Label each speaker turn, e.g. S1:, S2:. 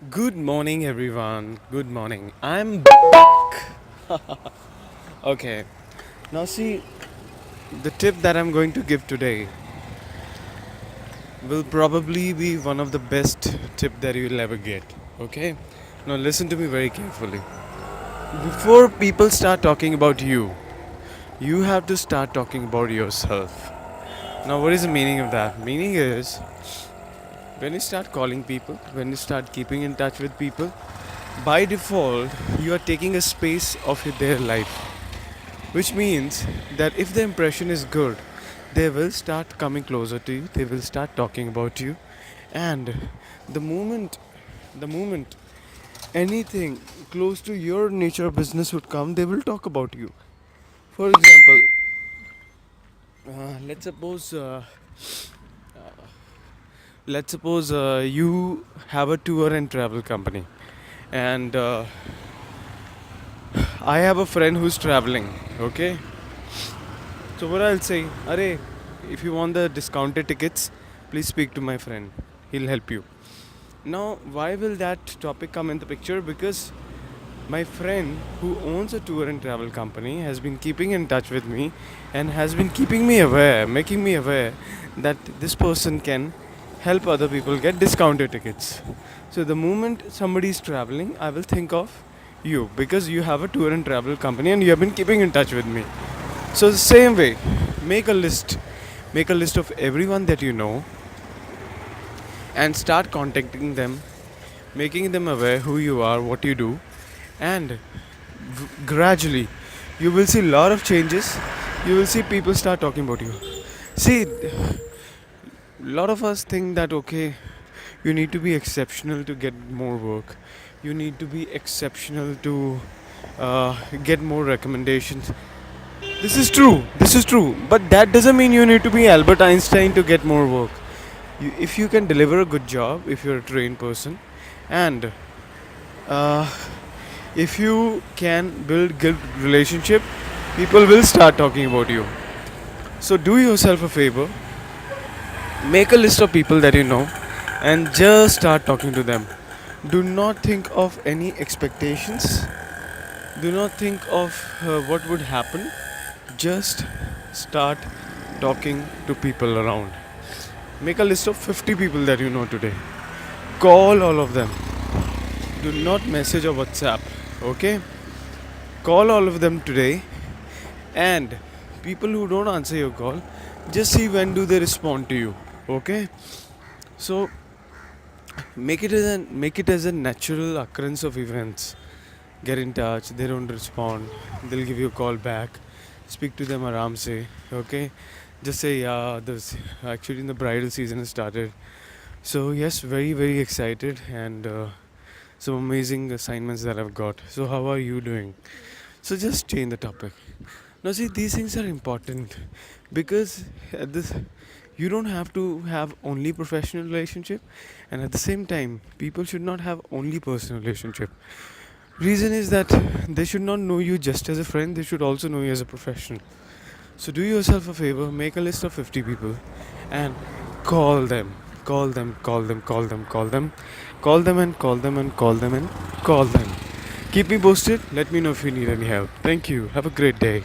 S1: Good morning, everyone. Good morning. I'm back. Okay. Now, see, the tip that I'm going to give today will probably be one of the best tip that you'll ever get. Okay. Now, listen to me very carefully. Before people start talking about you have to start talking about yourself. Now, what is the meaning of that? Meaning is when you start calling people, when you start keeping in touch with people, by default, you are taking a space of their life, which means that if the impression is good, they will start coming closer to you, they will start talking about you, and the moment anything close to your nature of business would come, they will talk about you. For example, let's suppose you have a tour and travel company, and I have a friend who's traveling. Okay, so what I'll say, Are, if you want the discounted tickets, please speak to my friend. He'll help you. Now, why will that topic come in the picture? Because my friend who owns a tour and travel company has been keeping in touch with me and has been keeping me aware, making me aware that this person can help other people get discounted tickets. So the moment somebody is traveling, I will think of you because you have a tour and travel company and you have been keeping in touch with me. So the same way, make a list. Make a list of everyone that you know and start contacting them, making them aware who you are, what you do, and gradually you will see a lot of changes. You will see people start talking about you. See, a lot of us think that okay, you need to be exceptional to get more work. You need to be exceptional to get more recommendations. This is true. This is true. But that doesn't mean you need to be Albert Einstein to get more work. If you can deliver a good job, if you're a trained person, and uh, if you can build good relationship, people will start talking about you. So do yourself a favor, make a list of people that you know, and just start talking to them. Do not think of any expectations. Do not think of what would happen. Just start talking to people around. Make a list of 50 people that you know today. Call all of them. Do not message or WhatsApp. Okay? Call all of them today, and people who don't answer your call, just see when do they respond to you. Okay? So make it as a natural occurrence of events. Get in touch, they don't respond, they'll give you a call back. Speak to them aram se. Okay? Just say yeah, this actually in the bridal season has started. So yes, very very excited, and some amazing assignments that I've got. So how are you doing? So just change the topic. Now see, these things are important because at this you don't have to have only professional relationship, and at the same time people should not have only personal relationship. Reason is that they should not know you just as a friend, they should also know you as a professional. So do yourself a favor, make a list of 50 people and call them. Call them, call them, call them, call them. Call them and call them and call them and call them. Keep me posted. Let me know if you need any help. Thank you. Have a great day.